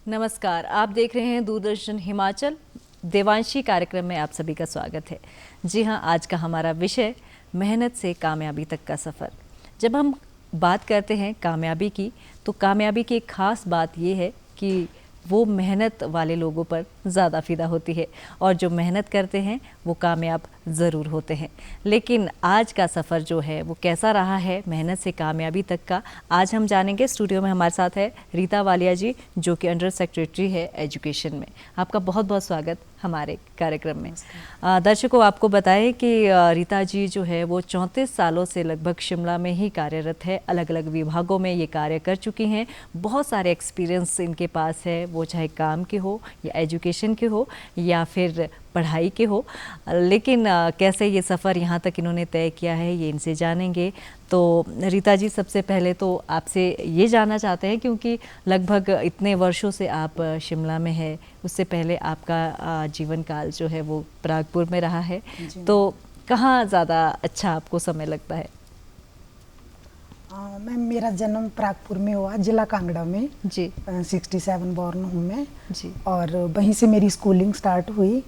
नमस्कार, आप देख रहे हैं दूरदर्शन हिमाचल। देवांशी कार्यक्रम में आप सभी का स्वागत है। जी हाँ, आज का हमारा विषय मेहनत से कामयाबी तक का सफ़र। जब हम बात करते हैं कामयाबी की, तो कामयाबी की एक ख़ास बात ये है कि वो मेहनत वाले लोगों पर ज़्यादा फ़िदा होती है और जो मेहनत करते हैं वो कामयाब ज़रूर होते हैं। लेकिन आज का सफ़र जो है वो कैसा रहा है मेहनत से कामयाबी तक का, आज हम जानेंगे। स्टूडियो में हमारे साथ है रीता वालिया जी, जो कि अंडर सेक्रेटरी है एजुकेशन में। आपका बहुत बहुत स्वागत हमारे कार्यक्रम में। दर्शकों, आपको बताएं कि रीता जी जो है वो 34 सालों से लगभग शिमला में ही कार्यरत है। अलग अलग विभागों में ये कार्य कर चुकी हैं। बहुत सारे एक्सपीरियंस इनके पास है, वो चाहे काम के हो या एजुकेशन के हो या फिर पढ़ाई के हो। लेकिन कैसे ये सफ़र यहाँ तक इन्होंने तय किया है, ये इनसे जानेंगे। तो रीता जी, सबसे पहले तो आपसे ये जानना चाहते हैं, क्योंकि लगभग इतने वर्षों से आप शिमला में है, उससे पहले आपका जीवन काल जो है वो प्रागपुर में रहा है, तो कहाँ ज़्यादा अच्छा आपको समय लगता है? मैम, मेरा जन्म प्रागपुर में हुआ, जिला कांगड़ा में जी। 67 बॉर्न हूँ मैं जी। और वहीं से मेरी स्कूलिंग स्टार्ट हुई।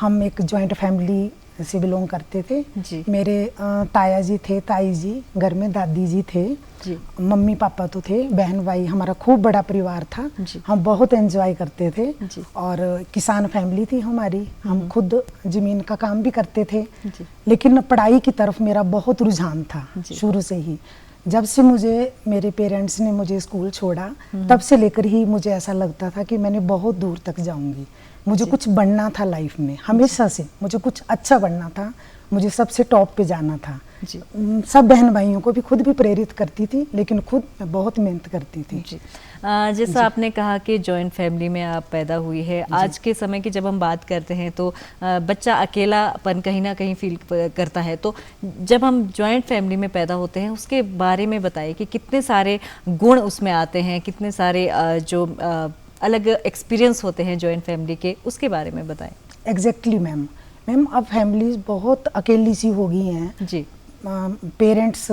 हम एक जॉइंट फैमिली से बिलोंग करते थे जी। मेरे ताया जी थे, ताई जी, घर में दादी जी थे जी। मम्मी पापा तो थे, बहन भाई, हमारा खूब बड़ा परिवार था। हम बहुत एंजॉय करते थे जी। और किसान फैमिली थी हमारी। हम खुद जमीन का काम भी करते थे। जी। लेकिन पढ़ाई की तरफ मेरा बहुत रुझान था शुरू से ही। जब से मेरे पेरेंट्स ने मुझे स्कूल छोड़ा, तब से लेकर ही मुझे ऐसा लगता था कि मैंने बहुत दूर तक जाऊंगी। मुझे कुछ बनना था लाइफ में, हमेशा से मुझे कुछ अच्छा बनना था, मुझे सबसे टॉप पे जाना था। सब बहन भाइयों को भी खुद भी प्रेरित करती थी, लेकिन खुद मैं बहुत मेहनत करती थी। जैसा आपने कहा कि जॉइंट फैमिली में आप पैदा हुई है। आज के समय की जब हम बात करते हैं तो बच्चा अकेलापन कहीं ना कहीं फील करता है, तो जब हम जॉइंट फैमिली में पैदा होते हैं उसके बारे में बताइए कि कितने सारे गुण उसमें आते हैं, कितने सारे जो अलग एक्सपीरियंस होते हैं जॉइंट फैमिली के, उसके बारे में बताएं। एग्जैक्टली मैम, अब फैमिलीज बहुत अकेली सी हो गई हैं जी। पेरेंट्स,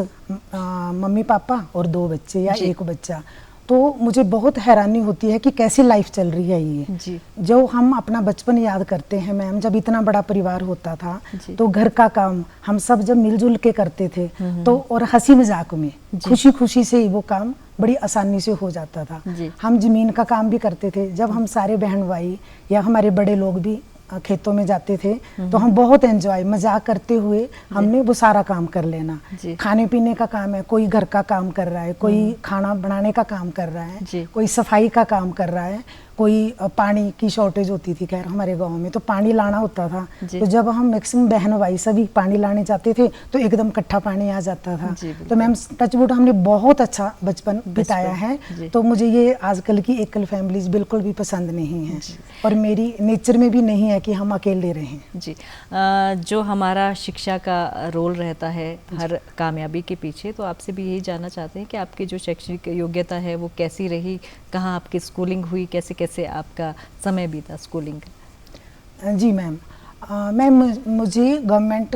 मम्मी पापा और 2 बच्चे या 1 बच्चा, तो मुझे बहुत हैरानी होती है कि कैसी लाइफ चल रही है ये जी। जो हम अपना बचपन याद करते हैं मैम, जब इतना बड़ा परिवार होता था तो घर का काम हम सब जब मिलजुल के करते थे, तो और हंसी मजाक में खुशी खुशी से ही वो काम बड़ी आसानी से हो जाता था। हम जमीन का काम भी करते थे। जब हम सारे बहन भाई या हमारे बड़े लोग भी खेतों में जाते थे तो हम बहुत एंजॉय मजाक करते हुए हमने वो सारा काम कर लेना। खाने पीने का काम है, कोई घर का काम कर रहा है, कोई खाना बनाने का काम कर रहा है, कोई सफाई का काम कर रहा है, कोई पानी की शॉर्टेज होती थी खैर हमारे गांव में, तो पानी लाना होता था। तो जब हम मैक्सिमम बहन भाई सभी पानी लाने जाते थे तो एकदम इकट्ठा पानी आ जाता था। तो मैम टचवुड हमने बहुत अच्छा बचपन बिताया है। तो मुझे ये आजकल की एकल फैमिलीज बिल्कुल भी पसंद नहीं है और मेरी नेचर में भी नहीं है कि हम अकेले रहें जी। जो हमारा शिक्षा का रोल रहता है हर कामयाबी के पीछे, तो आपसे भी यही जानना चाहते हैं कि आपकी जो शैक्षणिक योग्यता है वो कैसी रही, कहाँ आपकी स्कूलिंग हुई, कैसे आपका समय बीता स्कूलिंग का? जी मैम, मुझे गवर्नमेंट,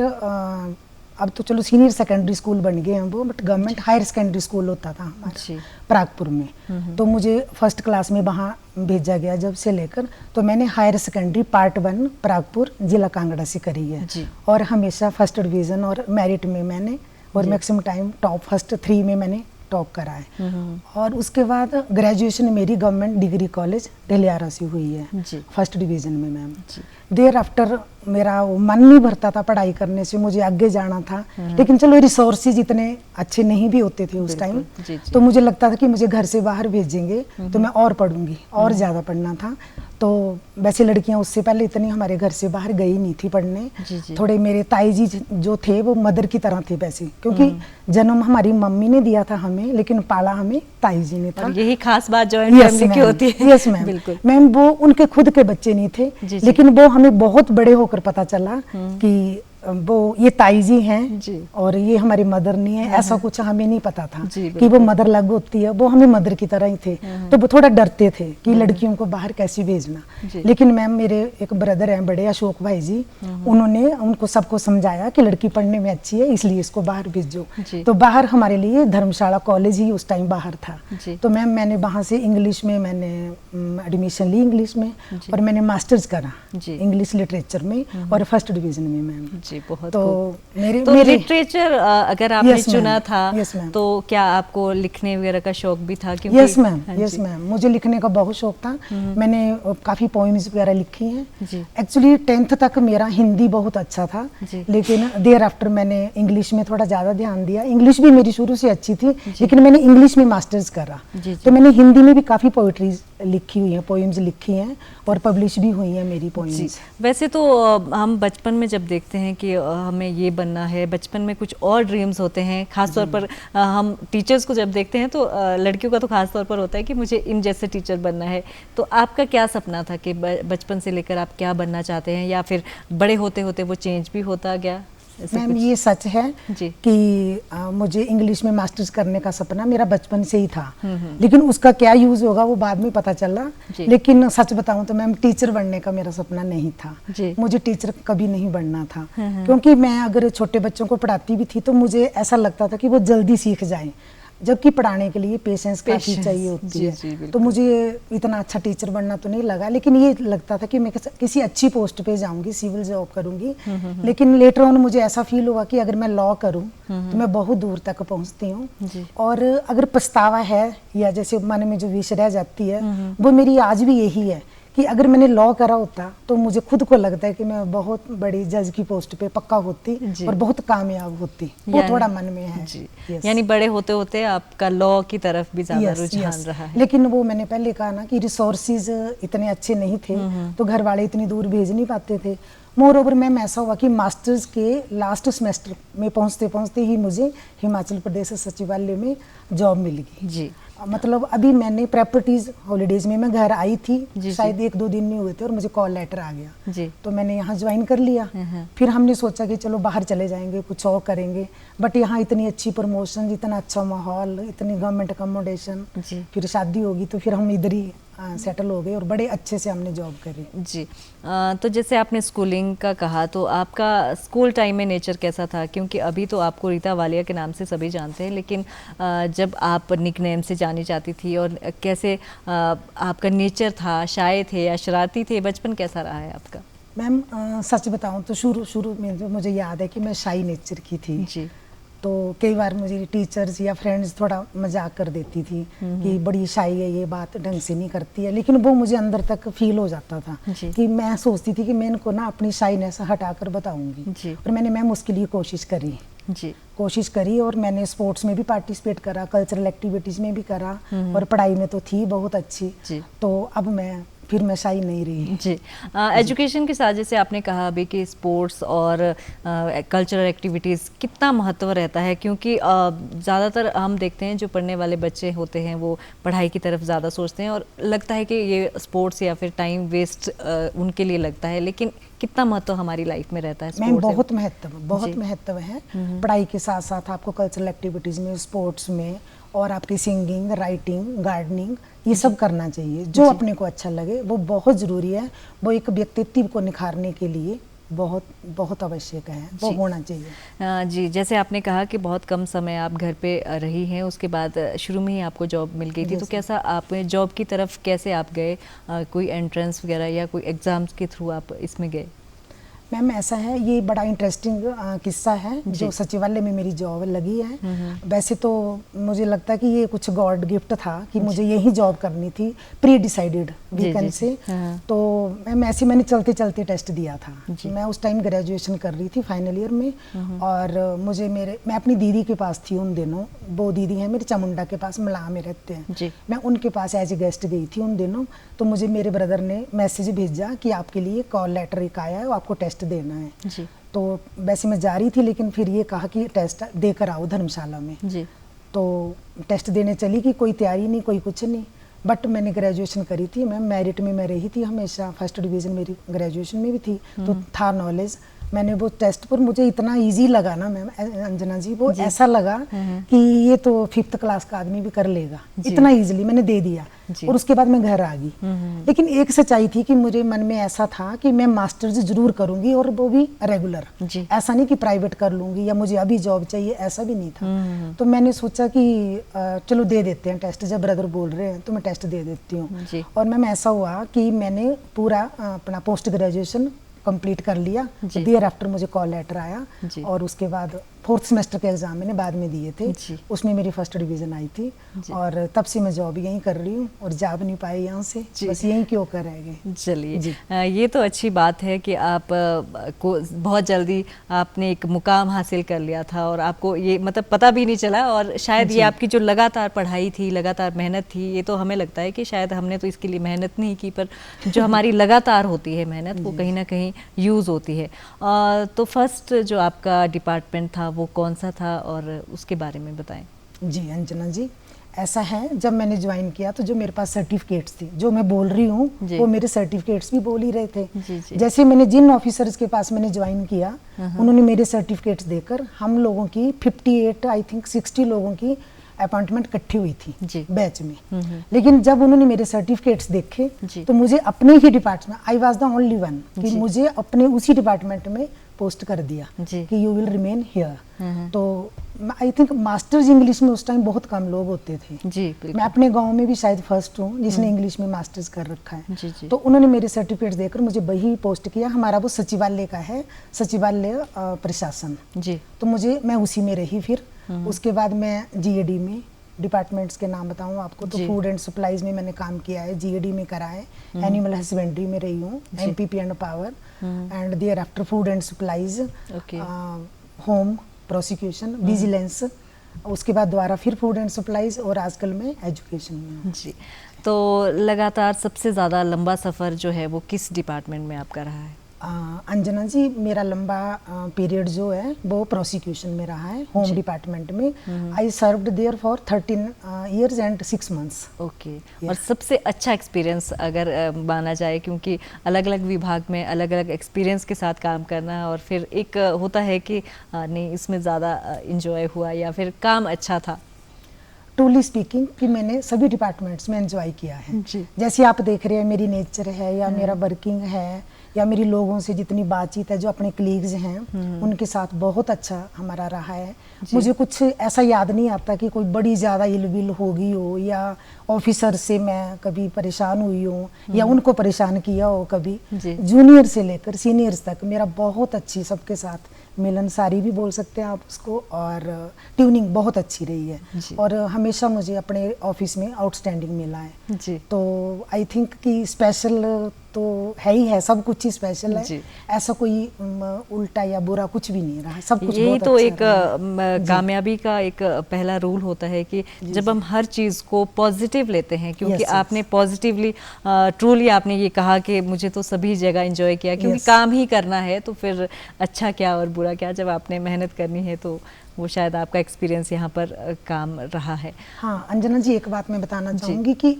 अब तो चलो सीनियर सेकेंडरी स्कूल बन गए हैं वो, but government higher secondary school होता था हमारा प्रागपुर में। तो मुझे फर्स्ट क्लास में वहाँ भेजा गया जब से लेकर, तो मैंने हायर सेकेंडरी पार्ट 1 प्रागपुर जिला कांगड़ा से करी है और हमेशा फर्स्ट डिवीज़न और मेरिट में मैंने, और मैक्सिमम टाइम टॉप फर्स्ट 3 में मैंने टॉप करा है। और उसके बाद ग्रेजुएशन मेरी गवर्नमेंट डिग्री कॉलेज ढलियारा से हुई है फर्स्ट डिवीज़न में मैम। देयर आफ्टर मेरा मन नहीं भरता था पढ़ाई करने से, मुझे आगे जाना था, लेकिन चलो रिसोर्सेज इतने अच्छे नहीं भी होते थे उस टाइम। तो मुझे लगता था कि मुझे घर से बाहर भेजेंगे तो मैं और पढ़ूंगी, और ज़्यादा पढ़ना था। तो वैसे लड़कियां उससे पहले इतनी हमारे घर से बाहर गई नहीं थी पढ़ने। थोड़े मेरे ताई जी जो थे वो मदर की तरह थे वैसे, क्योंकि जन्म हमारी मम्मी ने दिया था हमें, लेकिन पाला हमें ताई जी ने था। यही खास बात जॉइंट फैमिली की होती है। यस मैम, मैम वो उनके खुद के बच्चे नहीं थे, लेकिन वो हमें बहुत बड़े होकर पता चला कि वो ये ताई जी हैं जी। और ये हमारी मदर नहीं है, ऐसा कुछ हमें नहीं पता था जी, कि वो मदर अलग होती है। वो हमें मदर की तरह ही थे, तो वो थोड़ा डरते थे कि लड़कियों को बाहर कैसे भेजना। लेकिन मैम मेरे एक ब्रदर हैं बड़े, अशोक भाई जी, उन्होंने उनको सबको समझाया कि लड़की पढ़ने में अच्छी है इसलिए इसको बाहर भेजो। तो बाहर हमारे लिए धर्मशाला कॉलेज ही उस टाइम बाहर था। तो मैम मैंने वहाँ से इंग्लिश में मैंने एडमिशन ली इंग्लिश में, और मैंने मास्टर्स करा इंग्लिश लिटरेचर में और फर्स्ट डिवीजन में मैम जी। बहुत तो तो लिटरेचर अगर आपने चुना था तो क्या आपको लिखने वगैरह का शौक भी था? क्योंकि यस मैम, यस मैम, मुझे लिखने का बहुत शौक था। मैंने काफ़ी पोइम्स वगैरह लिखी हैं। एक्चुअली 10th तक मेरा हिंदी बहुत अच्छा था, लेकिन देयर आफ्टर मैंने इंग्लिश में थोड़ा ज़्यादा ध्यान दिया। इंग्लिश भी मेरी शुरू से अच्छी थी, लेकिन मैंने इंग्लिश में मास्टर्स करा, तो मैंने हिंदी में भी काफ़ी पोइट्रीज लिखी हुई हैं, पोइम्स लिखी हैं और पब्लिश भी हुई हैं मेरी पोइम्स। वैसे तो हम बचपन में जब देखते हैं कि हमें ये बनना है, बचपन में कुछ और ड्रीम्स होते हैं, खासतौर पर हम टीचर्स को जब देखते हैं तो लड़कियों का तो खास तौर पर होता है कि मुझे इन जैसे टीचर बनना है। तो आपका क्या सपना था कि बचपन से लेकर आप क्या बनना चाहते हैं, या फिर बड़े होते होते वो चेंज भी होता गया? मैम ये सच है कि मुझे इंग्लिश में मास्टर्स करने का सपना मेरा बचपन से ही था, लेकिन उसका क्या यूज होगा वो बाद में पता चला। लेकिन सच बताऊं तो मैम टीचर बनने का मेरा सपना नहीं था, मुझे टीचर कभी नहीं बनना था, क्योंकि मैं अगर छोटे बच्चों को पढ़ाती भी थी तो मुझे ऐसा लगता था कि वो जल्दी सीख जाएं, जबकि पढ़ाने के लिए पेशेंस काफ़ी चाहिए होती है। तो मुझे इतना अच्छा टीचर बनना तो नहीं लगा, लेकिन ये लगता था कि मैं किसी अच्छी पोस्ट पे जाऊंगी, सिविल जॉब करूंगी। लेकिन लेटर ऑन मुझे ऐसा फील हुआ कि अगर मैं लॉ करूं तो मैं बहुत दूर तक पहुंचती हूँ। और अगर पछतावा है या जैसे मन में जो विश रह जाती है, वो मेरी आज भी यही है कि अगर मैंने लॉ करा होता तो मुझे खुद को लगता है कि मैं बहुत बड़ी जज की पोस्ट पे पक्का होती और बहुत कामयाब होती। वो थोड़ा मन में है। यानी बड़े होते होते आपका लॉ की तरफ भी ज्यादा रुझान रहा है। लेकिन वो मैंने पहले कहा ना कि रिसोर्सेज इतने अच्छे नहीं थे, तो घर वाले इतनी दूर भेज नहीं पाते थे। मोर ओवर मैम ऐसा हुआ कि मास्टर्स के लास्ट सेमेस्टर में पहुंचते पहुंचते ही मुझे हिमाचल प्रदेश सचिवालय में जॉब मिल गई जी। मतलब अभी मैंने प्रॉपर्टीज हॉलीडेज में मैं घर आई थी, शायद 1-2 दिन नहीं हुए थे और मुझे कॉल लेटर आ गया जी। तो मैंने यहाँ ज्वाइन कर लिया। फिर हमने सोचा कि चलो बाहर चले जाएंगे, कुछ और करेंगे, बट यहाँ इतनी अच्छी प्रमोशन, इतना अच्छा माहौल, इतनी गवर्नमेंट अकोमोडेशन, फिर शादी होगी तो फिर हम इधर ही सेटल हो गए और बड़े अच्छे से हमने जॉब करी जी। तो जैसे आपने स्कूलिंग का कहा, तो आपका स्कूल टाइम में नेचर कैसा था? क्योंकि अभी तो आपको रीता वालिया के नाम से सभी जानते हैं, लेकिन जब आप निकनेम से जानी जाती थी, और कैसे आपका नेचर था, शाय थे या शरारती थे? बचपन कैसा रहा है आपका? मैम सच बताऊं तो शुरू में जो मुझे याद है कि मैं शाई नेचर की थी जी। तो कई बार मुझे टीचर्स या फ्रेंड्स थोड़ा मजाक कर देती थी कि बड़ी शाई है, ये बात ढंग से नहीं करती है, लेकिन वो मुझे अंदर तक फील हो जाता था कि मैं सोचती थी कि मैं इनको ना अपनी शाइनेस हटाकर बताऊंगी। और मैंने मैम उसके लिए कोशिश करी और मैंने स्पोर्ट्स में भी पार्टिसिपेट करा, कल्चरल एक्टिविटीज में भी करा और पढ़ाई में तो थी बहुत अच्छी। तो अब फिर मैं शाई नहीं रही जी। एजुकेशन के साथ जैसे आपने कहा अभी कि स्पोर्ट्स और कल्चरल एक्टिविटीज़ कितना महत्व रहता है, क्योंकि ज़्यादातर हम देखते हैं जो पढ़ने वाले बच्चे होते हैं वो पढ़ाई की तरफ ज़्यादा सोचते हैं और लगता है कि ये स्पोर्ट्स या फिर टाइम वेस्ट उनके लिए लगता है, लेकिन कितना महत्व हमारी लाइफ में रहता है? मैम बहुत महत्व है। पढ़ाई के साथ साथ आपको कल्चरल एक्टिविटीज़ में, स्पोर्ट्स में और आपकी सिंगिंग, राइटिंग, गार्डनिंग, ये सब करना चाहिए जो अपने को अच्छा लगे। वो बहुत ज़रूरी है, वो एक व्यक्तित्व को निखारने के लिए बहुत बहुत आवश्यक है, वो होना चाहिए जी। जैसे आपने कहा कि बहुत कम समय आप घर पे रही हैं, उसके बाद शुरू में ही आपको जॉब मिल गई थी, तो कैसा आप जॉब की तरफ कैसे आप गए? कोई एंट्रेंस वगैरह या कोई एग्ज़ाम्स के थ्रू आप इसमें गए? मैम ऐसा है, ये बड़ा इंटरेस्टिंग किस्सा है जो सचिवालय में मेरी जॉब लगी है। वैसे तो मुझे लगता है कि ये कुछ गॉड गिफ्ट था कि मुझे यही जॉब करनी थी, प्री डिसाइडेड वीकेंड से। तो मैंने चलते चलते टेस्ट दिया था। मैं उस टाइम ग्रेजुएशन कर रही थी फाइनल ईयर में, और मैं अपनी दीदी के पास थी उन दिनों। वो दीदी है मेरे चामुंडा के पास, मलाह में रहते हैं। मैं उनके पास एज ए गेस्ट गई थी उन दिनों। तो मुझे मेरे ब्रदर ने मैसेज भेजा कि आपके लिए कॉल लेटर एक आया है, आपको टेस्ट देना है जी। तो वैसे मैं जा रही थी, लेकिन फिर ये कहा कि टेस्ट देकर आओ धर्मशाला में जी। तो टेस्ट देने चली कि कोई तैयारी नहीं, कोई कुछ नहीं, बट मैंने ग्रेजुएशन करी थी। मैं मेरिट में मैं रही थी हमेशा, फर्स्ट डिवीज़न मेरी ग्रेजुएशन में भी थी, तो था नॉलेज। मैंने वो टेस्ट पर मुझे इतना इजी लगा ना मैम अंजना जी, वो ऐसा लगा कि ये तो 5th क्लास का आदमी भी कर लेगा, इतना इजीली मैंने दे दिया। और उसके बाद मैं घर आ गई। लेकिन एक सच्चाई थी कि मुझे मन में ऐसा था कि मैं मास्टर्स जरूर करूंगी, और वो भी रेगुलर, ऐसा नहीं कि प्राइवेट कर लूंगी या मुझे अभी जॉब चाहिए, ऐसा भी नहीं था। तो मैंने सोचा कि चलो दे देते हैं टेस्ट, जब ब्रदर बोल रहे हैं तो मैं टेस्ट दे देती हूँ। और मैम ऐसा हुआ कि मैंने पूरा अपना पोस्ट ग्रेजुएशन कंप्लीट कर लिया। देयर आफ्टर मुझे कॉल लेटर आया, और उसके बाद 4th सेमेस्टर के एग्जाम मैंने बाद में दिए थे, उसमें मेरी फर्स्ट डिवीजन आई थी। और तब से मैं जॉब यहीं कर रही हूँ, और जॉब नहीं पाई यहाँ से, बस यहीं क्यों कर रह गए। चलिए, ये तो अच्छी बात है कि आप को बहुत जल्दी आपने एक मुकाम हासिल कर लिया था, और आपको ये मतलब पता भी नहीं चला। और शायद ये आपकी जो लगातार पढ़ाई थी, लगातार मेहनत थी, ये तो हमें लगता है कि शायद हमने तो इसके लिए मेहनत नहीं की, पर जो हमारी लगातार होती है मेहनत, वो कहीं ना कहीं यूज़ होती है। तो फर्स्ट जो आपका डिपार्टमेंट था वो कौन सा था, और उसके बारे में बताएं। जी अंजना जी, ऐसा है, जब मैंने ज्वाइन किया तो जो मेरे पास सर्टिफिकेट्स थे, जो मैं बोल रही हूँ वो मेरे सर्टिफिकेट्स भी बोल ही रहे थे। जैसे मैंने जिन ऑफिसर्स के पास मैंने ज्वाइन किया, उन्होंने मेरे सर्टिफिकेट्स देकर हम लोगों की 58 आई थिंक 60 लोगों की अपॉइंटमेंट इकट्ठी हुई थी बैच में। लेकिन जब उन्होंने मेरे सर्टिफिकेट्स देखे तो मुझे अपने ही department, I was the only one, कि मुझे अपने उसी डिपार्टमेंट में पोस्ट कर दिया कि यू विल रिमेन हियर। तो आई थिंक मास्टर्स इंग्लिश में उस टाइम बहुत कम लोग होते थे। मैं अपने गांव में भी शायद फर्स्ट हूँ जिसने इंग्लिश में मास्टर्स कर रखा है। तो उन्होंने मेरे सर्टिफिकेट देकर मुझे वही पोस्ट किया। हमारा वो सचिवालय का है, सचिवालय प्रशासन जी। तो मैं उसी में रही। फिर उसके बाद मैं जीएडी में, डिपार्टमेंट्स के नाम बताऊं आपको तो फूड एंड सप्लाईज में मैंने काम किया है, जीएडी में करा है, एनिमल हस्बेंड्री में रही हूँ, MPP and power, and thereafter food and supplies, home prosecution, vigilance, उसके बाद दोबारा फिर फूड एंड सप्लाईज, और आजकल मैं एजुकेशन में जी। तो लगातार सबसे ज़्यादा लंबा सफ़र जो है वो किस डिपार्टमेंट में आपका रहा है? अंजना जी, मेरा लंबा पीरियड जो है वो प्रोसिक्यूशन में रहा है, होम डिपार्टमेंट में। I served there for 13 years and 6 months। Okay. और सबसे अच्छा एक्सपीरियंस अगर माना जाए, क्योंकि अलग अलग विभाग में अलग अलग एक्सपीरियंस के साथ काम करना, और फिर एक होता है कि नहीं इसमें ज़्यादा इंजॉय हुआ या फिर काम अच्छा था। ट्रूली स्पीकिंग कि मैंने सभी डिपार्टमेंट्स में एंजॉय किया है। जैसे आप देख रहे हैं मेरी नेचर है, या मेरा वर्किंग है, या मेरी लोगों से जितनी बातचीत है, जो अपने कलीग्स हैं उनके साथ बहुत अच्छा हमारा रहा है। मुझे कुछ ऐसा याद नहीं आता कि कोई बड़ी ज़्यादा इलविल हो गई हो, या ऑफिसर से मैं कभी परेशान हुई हूँ, या उनको परेशान किया हो कभी। जूनियर से लेकर सीनियर्स तक मेरा बहुत अच्छी सबके साथ मिलनसारी भी बोल सकते हैं आप उसको, और ट्यूनिंग बहुत अच्छी रही है, और हमेशा मुझे अपने ऑफिस में आउटस्टैंडिंग मिला है जी। तो आई थिंक कि स्पेशल तो है ही है, सब कुछ ही स्पेशल है, ऐसा कोई उल्टा या बुरा कुछ भी नहीं रहा, सब कुछ यही बहुत तो अच्छा एक कामयाबी का एक पहला रूल होता है कि जब हम हर चीज़ को पॉजिटिव लेते हैं, क्योंकि आपने पॉजिटिवली ट्रूली आपने ये कहा कि मुझे तो सभी जगह एंजॉय किया, क्योंकि काम ही करना है, तो फिर अच्छा क्या और बुरा क्या, जब आपने मेहनत करनी है तो वो शायद आपका एक्सपीरियंस यहाँ पर काम रहा है। हाँ अंजना जी, एक बात मैं बताना चाहूँगी कि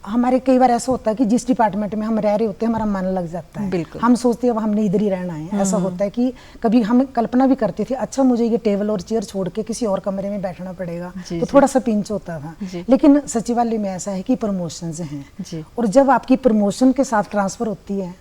हमारे कई बार ऐसा होता है कि जिस डिपार्टमेंट में हम रह रहे होते हैं हमारा मन लग जाता है, हम सोचते हैं अब हमने इधर ही रहना है। ऐसा होता है कि कभी हम कल्पना भी करते थे, अच्छा मुझे ये टेबल और चेयर छोड़ के किसी और कमरे में बैठना पड़ेगा, तो थोड़ा सा पिंच होता था। लेकिन सचिवालय में ऐसा है कि प्रमोशंस हैं, और जब आपकी प्रमोशन के साथ ट्रांसफर होती है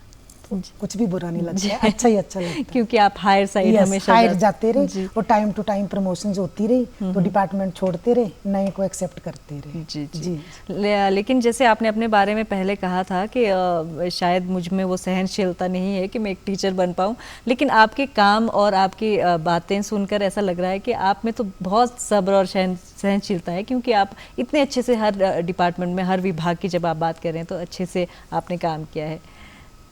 कुछ भी बुरा नहीं लगता है, अच्छा ही अच्छा लगता है, क्योंकि आप हायर साइड हमेशा हायर जाते रहे, और टाइम टू टाइम प्रमोशन होती रही, तो डिपार्टमेंट छोड़ते रहे, नए को एक्सेप्ट करते रहे जी। लेकिन जैसे आपने अपने बारे में पहले कहा था कि शायद मुझ में वो सहनशीलता नहीं है कि मैं एक टीचर बन पाऊँ, लेकिन आपके काम और आपकी बातें सुनकर ऐसा लग रहा है कि आप में तो बहुत सब्र और सहनशीलता है, क्योंकि आप इतने अच्छे से हर डिपार्टमेंट में, हर विभाग की जब आप बात कर रहे हैं तो अच्छे से आपने काम किया है,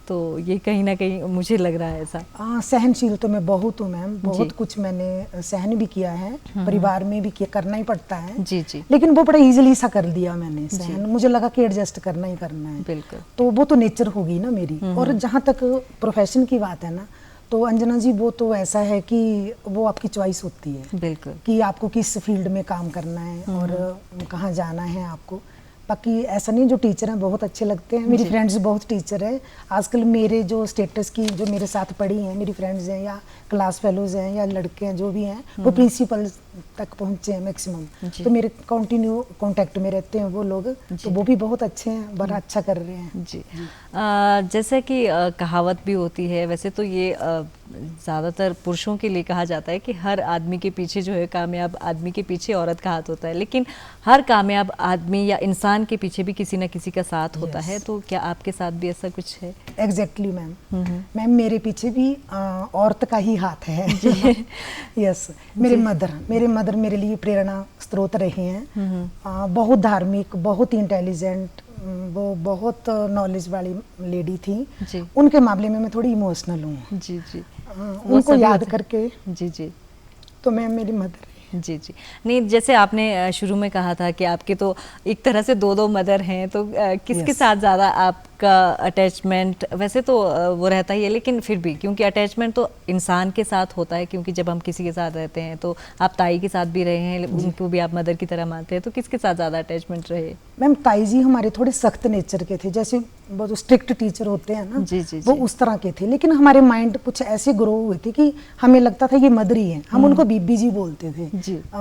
तो ये कहीं ना कहीं मुझे लग रहा है ऐसा। सहनशील तो मैं बहुत हूँ मैम, बहुत कुछ मैंने सहन भी किया है, परिवार में भी किया, करना ही पड़ता है जी जी। लेकिन वो बड़ा इजीली सा कर दिया मैंने सहन, मुझे लगा कि एडजस्ट करना ही करना है, बिल्कुल, तो वो तो नेचर होगी ना मेरी। और जहाँ तक प्रोफेशन की बात है ना, तो अंजना जी वो तो ऐसा है कि वो आपकी चॉइस होती है, बिल्कुल, कि आपको किस फील्ड में काम करना है और कहाँ जाना है आपको। बाकी ऐसा नहीं, जो टीचर हैं बहुत अच्छे लगते हैं, मेरी फ्रेंड्स बहुत टीचर है। आजकल मेरे जो स्टेटस की जो मेरे साथ पढ़ी हैं मेरी फ्रेंड्स हैं या क्लास फेलोज हैं या लड़के हैं जो भी हैं, वो प्रिंसिपल तक पहुंचे हैं मैक्सिमम। तो मेरे कंटिन्यू कांटेक्ट में रहते हैं वो लोग, तो वो भी बहुत अच्छे हैं, बड़ा अच्छा कर रहे हैं जी। जैसे कि कहावत भी होती है, वैसे तो ये ज़्यादातर पुरुषों के लिए कहा जाता है कि हर आदमी के पीछे जो है, कामयाब आदमी के पीछे औरत का हाथ होता है, लेकिन हर कामयाब आदमी या इंसान के पीछे भी किसी न किसी का साथ होता है। तो क्या आपके साथ भी ऐसा कुछ है? एग्जैक्टली मैम, मैम मेरे पीछे भी औरत का ही हाथ है। यस, मेरे मदर मेरे लिए प्रेरणा स्रोत रहे हैं। बहुत धार्मिक, बहुत इंटेलिजेंट, वो बहुत नॉलेज वाली लेडी थी जी। उनके मामले में मैं थोड़ी इमोशनल हूँ जी जी। उनको याद करके जी जी, तो मैं मेरी मदर जी जी। नहीं, जैसे आपने शुरू में कहा था कि आपके तो एक तरह से दो मदर हैं, तो किसके साथ ज़्यादा आपका अटैचमेंट? वैसे तो वो रहता ही है, लेकिन फिर भी क्योंकि अटैचमेंट तो इंसान के साथ होता है, क्योंकि जब हम किसी के साथ रहते हैं तो आप ताई के साथ भी रहे हैं, उनको भी आप मदर की तरह मानते हैं, तो किसके साथ ज़्यादा अटैचमेंट रहे? मैम ताई जी हमारे थोड़े सख्त नेचर के थे, जैसे वो जो स्ट्रिक्ट टीचर होते हैं ना, जी जी, वो उस तरह के थे, लेकिन हमारे माइंड कुछ ऐसे ग्रो हुए थे कि हमें लगता था ये मदर ही है। हम उनको बीबी जी बोलते थे,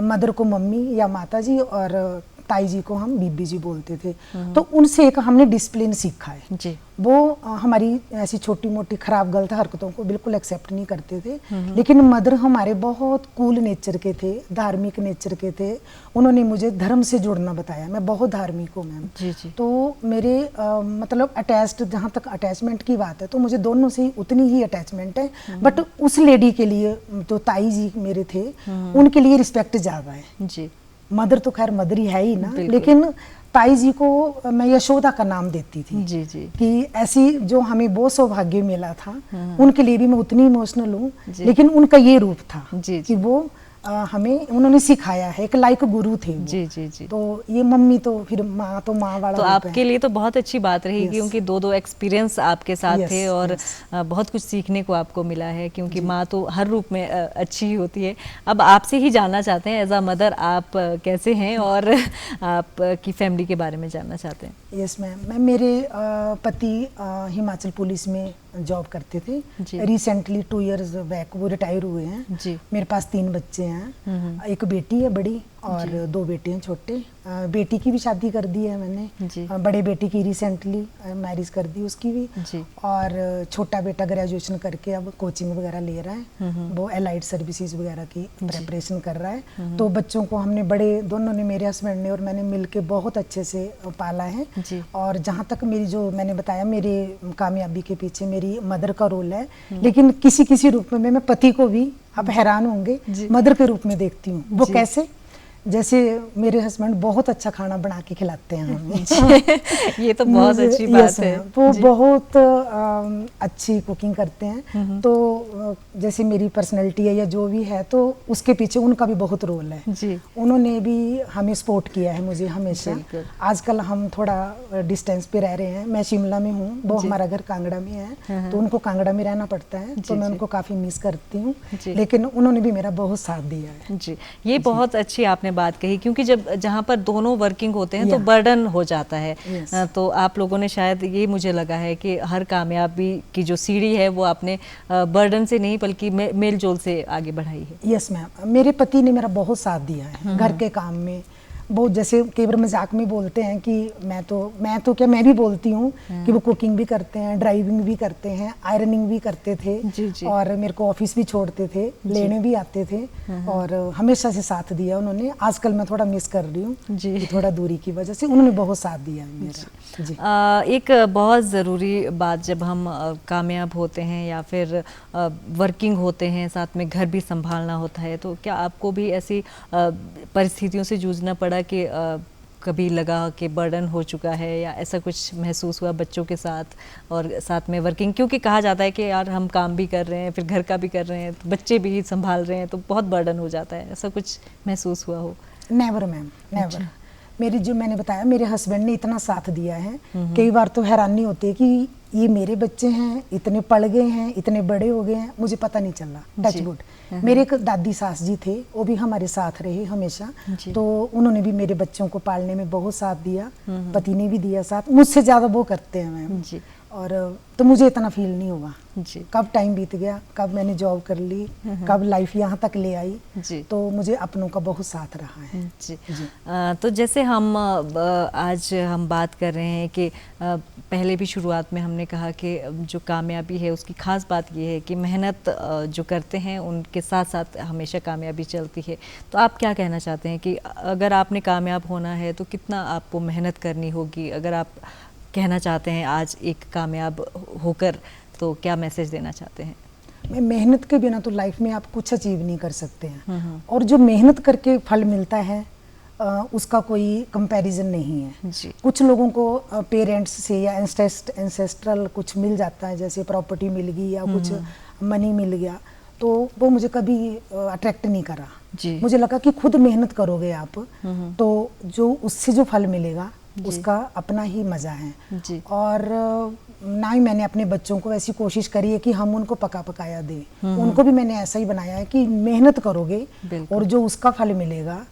मदर को मम्मी या माता जी और ताई जी को हम बीबी जी बोलते थे। तो उनसे एक हमने डिसिप्लिन सीखा है जी। वो हमारी ऐसी छोटी मोटी खराब गलत हरकतों को बिल्कुल एक्सेप्ट नहीं करते थे, लेकिन मदर हमारे बहुत कूल नेचर के थे, धार्मिक नेचर के थे। उन्होंने मुझे धर्म से जुड़ना बताया, मैं बहुत धार्मिक हूँ मैम। तो मेरे मतलब अटैच्ड, जहाँ तक अटैचमेंट की बात है तो मुझे दोनों से ही उतनी ही अटैचमेंट है, बट उस लेडी के लिए जो ताई जी मेरे थे उनके लिए रिस्पेक्ट ज़्यादा है जी। मदर तो खैर मदर ही है ही ना, लेकिन ताई जी को मैं यशोदा का नाम देती थी जी जी। कि ऐसी जो हमें बहुत सौभाग्य मिला था, उनके लिए भी मैं उतनी इमोशनल हूँ, लेकिन उनका ये रूप था जी, कि वो हमें उन्होंने सिखाया है, एक लाइक गुरु थे वो। जी जी जी। तो ये मम्मी तो फिर माँ तो माँ वाला, तो आपके लिए तो बहुत अच्छी बात रही क्योंकि दो एक्सपीरियंस आपके साथ थे और बहुत कुछ सीखने को आपको मिला है, क्योंकि माँ तो हर रूप में अच्छी ही होती है। अब आपसे ही जानना चाहते हैं, एज अ मदर आप कैसे हैं और आपकी फैमिली के बारे में जानना चाहते हैं। यस मैम, मेरे पति हिमाचल पुलिस में जॉब करते थे, रिसेंटली 2 इयर्स बैक वो रिटायर हुए हैं जी। मेरे पास 3 बच्चे हैं, एक बेटी है बड़ी और 2 बेटे हैं छोटे। बेटी की भी शादी कर दी है मैंने, बड़े बेटी की रिसेंटली मैरिज कर दी उसकी भी जी। और छोटा बेटा ग्रेजुएशन करके अब कोचिंग वगैरह ले रहा है, वो एलाइड सर्विसेज वगैरह की प्रेपरेशन कर रहा है। तो बच्चों को हमने दोनों ने, मेरे हस्बैंड ने और मैंने मिलके बहुत अच्छे से पाला है। और जहाँ तक मेरी जो मैंने बताया मेरे कामयाबी के पीछे मेरी मदर का रोल है, लेकिन किसी किसी रूप में मैं पति को भी, आप हैरान होंगे, मदर के रूप में देखती हूँ। वो कैसे? जैसे मेरे हस्बैंड बहुत अच्छा खाना बना के खिलाते हैं हमें। ये तो बहुत अच्छी बात है। वो बहुत अच्छी कुकिंग करते हैं। तो जैसे मेरी पर्सनैलिटी है या जो भी है, तो उसके पीछे उनका भी बहुत रोल है जी। उन्होंने भी हमें सपोर्ट किया है मुझे हमेशा। आजकल हम थोड़ा डिस्टेंस पे रह रहे हैं, मैं शिमला में हूँ, वो हमारा घर कांगड़ा में है, तो उनको कांगड़ा में रहना पड़ता है, तो मैं उनको काफ़ी मिस करती हूँ, लेकिन उन्होंने भी मेरा बहुत साथ दिया है जी। ये बहुत अच्छी आपने बात कही, क्योंकि जहाँ पर दोनों वर्किंग होते हैं तो बर्डन हो जाता है। तो आप लोगों ने शायद, ये मुझे लगा है कि हर कामयाबी की जो सीढ़ी है वो आपने बर्डन से नहीं बल्कि मेल जोल से आगे बढ़ाई है। यस मैम, मेरे पति ने मेरा बहुत साथ दिया है घर के काम में। बहुत, जैसे कई बार मजाक में बोलते हैं कि मैं तो क्या, मैं भी बोलती हूँ कि वो कुकिंग भी करते हैं, ड्राइविंग भी करते हैं, आयरनिंग भी करते थे जी जी। और मेरे को ऑफिस भी छोड़ते थे, लेने भी आते थे और हमेशा से साथ दिया उन्होंने। आजकल मैं थोड़ा मिस कर रही हूँ जी, थोड़ा दूरी की वजह से उन्होंने बहुत साथ दिया मेरा जी। एक बहुत ज़रूरी बात, जब हम कामयाब होते हैं या फिर वर्किंग होते हैं, साथ में घर भी संभालना होता है, तो क्या आपको भी ऐसी परिस्थितियों से जूझना पड़ा कि कभी लगा कि बर्डन हो चुका है, या ऐसा कुछ महसूस हुआ बच्चों के साथ और साथ में वर्किंग? क्योंकि कहा जाता है कि यार हम काम भी कर रहे हैं, फिर घर का भी कर रहे हैं, तो बच्चे भी संभाल रहे हैं, तो बहुत बर्डन हो जाता है। ऐसा कुछ महसूस हुआ हो? Never ma'am, never. मेरी जो मैंने बताया, मेरे हस्बैंड ने इतना साथ दिया है, कई बार तो हैरानी होती है कि ये मेरे बच्चे हैं, इतने पढ़ गए हैं, इतने बड़े हो गए हैं, मुझे पता नहीं चला। Touch wood. मेरे एक दादी सास जी थे, वो भी हमारे साथ रहे हमेशा, तो उन्होंने भी मेरे बच्चों को पालने में बहुत साथ दिया, पति ने भी दिया साथ, मुझसे ज़्यादा वो करते हैं मैम। और तो मुझे इतना फील नहीं हुआ जी। कब टाइम बीत गया, कब मैंने जॉब कर ली, कब लाइफ यहाँ तक ले आई जी। तो मुझे अपनों का बहुत साथ रहा है जी। तो जैसे हम आज हम बात कर रहे हैं कि पहले भी शुरुआत में हमने कहा कि जो कामयाबी है उसकी ख़ास बात ये है कि मेहनत जो करते हैं उनके साथ साथ हमेशा कामयाबी चलती है। तो आप क्या कहना चाहते हैं कि अगर आपने कामयाब होना है तो कितना आपको मेहनत करनी होगी? अगर आप कहना चाहते हैं आज एक कामयाब होकर, तो क्या मैसेज देना चाहते हैं? मैं मेहनत के बिना तो लाइफ में आप कुछ अचीव नहीं कर सकते हैं, और जो मेहनत करके फल मिलता है उसका कोई कंपैरिजन नहीं है जी। कुछ लोगों को पेरेंट्स से या एंसेस्ट्रल कुछ मिल जाता है, जैसे प्रॉपर्टी मिल गई या कुछ मनी मिल गया, तो वो मुझे कभी अट्रैक्ट नहीं करा जी। मुझे लगा कि खुद मेहनत करोगे आप तो जो उससे जो फल मिलेगा उसका अपना ही मज़ा है जी। और ना ही मैंने अपने बच्चों को ऐसी कोशिश करी है कि हम उनको पका पकाया दें, उनको भी मैंने ऐसा ही बनाया है कि मेहनत करोगे और जो उसका फल मिलेगा,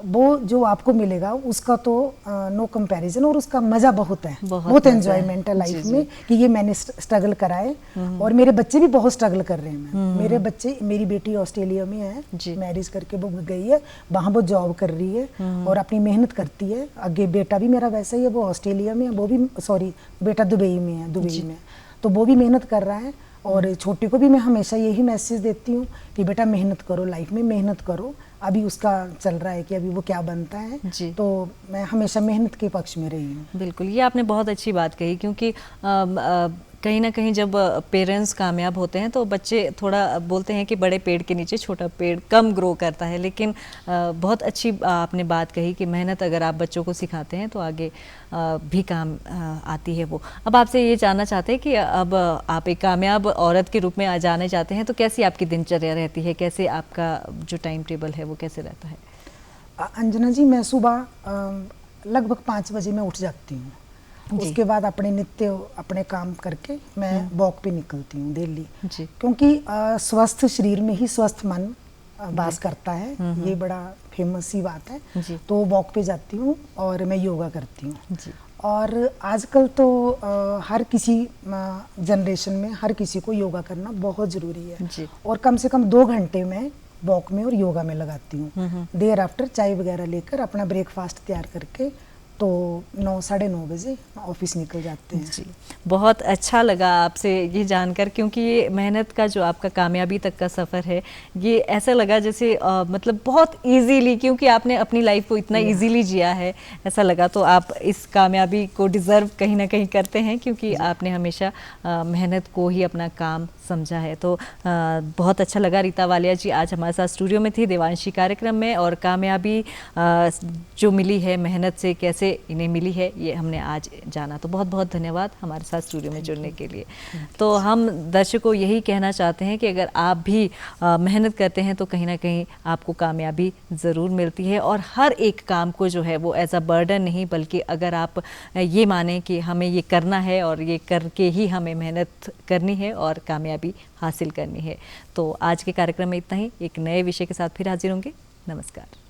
वो जो आपको मिलेगा उसका तो नो कंपैरिजन, और उसका मज़ा बहुत है, बहुत एंजॉयमेंट है लाइफ में कि ये मैंने स्ट्रगल करा है। और मेरे बच्चे भी बहुत स्ट्रगल कर रहे हैं। मेरे बच्चे, मेरी बेटी ऑस्ट्रेलिया में है, मैरिज करके वो गई है, वहाँ वो जॉब कर रही है और अपनी मेहनत करती है। आगे बेटा भी मेरा वैसा ही है, वो ऑस्ट्रेलिया में है, वो भी बेटा दुबई में है, दुबई में, तो वो भी मेहनत कर रहा है। और छोटी को भी मैं हमेशा यही मैसेज देती हूँ कि बेटा मेहनत करो, लाइफ में मेहनत करो। अभी उसका चल रहा है कि अभी वो क्या बनता है जी। तो मैं हमेशा मेहनत के पक्ष में रही हूँ। बिल्कुल, ये आपने बहुत अच्छी बात कही, क्योंकि कहीं ना कहीं जब पेरेंट्स कामयाब होते हैं तो बच्चे थोड़ा बोलते हैं कि बड़े पेड़ के नीचे छोटा पेड़ कम ग्रो करता है, लेकिन बहुत अच्छी आपने बात कही कि मेहनत अगर आप बच्चों को सिखाते हैं तो आगे भी काम आती है वो। अब आपसे ये जानना चाहते हैं कि अब आप एक कामयाब औरत के रूप में आ जाने चाहते हैं, तो कैसी आपकी दिनचर्या रहती है, कैसे आपका जो टाइम टेबल है वो कैसे रहता है? अंजना जी, मैं सुबह लगभग 5 बजे मैं उठ जाती हूँ, उसके बाद अपने नित्य अपने काम करके मैं वॉक पे निकलती हूँ दिल्ली, क्योंकि स्वस्थ शरीर में ही स्वस्थ मन वास करता है, ये बड़ा फेमस ही बात है। तो वॉक पे जाती हूँ और मैं योगा करती हूँ। और आजकल तो हर किसी जनरेशन में हर किसी को योगा करना बहुत ज़रूरी है, और कम से कम 2 घंटे में वॉक में और योगा में लगाती हूँ। देर आफ्टर चाय वगैरह लेकर अपना ब्रेकफास्ट तैयार करके तो 9 साढ़े 9 बजे ऑफिस निकल जाते हैं जी। बहुत अच्छा लगा आपसे ये जानकर, क्योंकि ये मेहनत का जो आपका कामयाबी तक का सफ़र है, ये ऐसा लगा जैसे मतलब बहुत इजीली, क्योंकि आपने अपनी लाइफ को इतना इजीली जिया है, ऐसा लगा। तो आप इस कामयाबी को डिज़र्व कहीं ना कहीं करते हैं, क्योंकि आपने हमेशा मेहनत को ही अपना काम समझा है। तो बहुत अच्छा लगा। रीता वालिया जी आज हमारे साथ स्टूडियो में थी देवांशी कार्यक्रम में, और कामयाबी जो मिली है मेहनत से कैसे इन्हें मिली है ये हमने आज जाना। तो बहुत बहुत धन्यवाद हमारे साथ स्टूडियो में जुड़ने के लिए। तो हम दर्शकों को यही कहना चाहते हैं कि अगर आप भी मेहनत करते हैं तो कहीं ना कहीं आपको कामयाबी ज़रूर मिलती है, और हर एक काम को जो है वो एज अ बर्डन नहीं, बल्कि अगर आप ये माने कि हमें ये करना है और ये करके ही हमें मेहनत करनी है और कामयाबी हासिल करनी है। तो आज के कार्यक्रम में इतना ही। एक नए विषय के साथ फिर हाजिर होंगे। नमस्कार।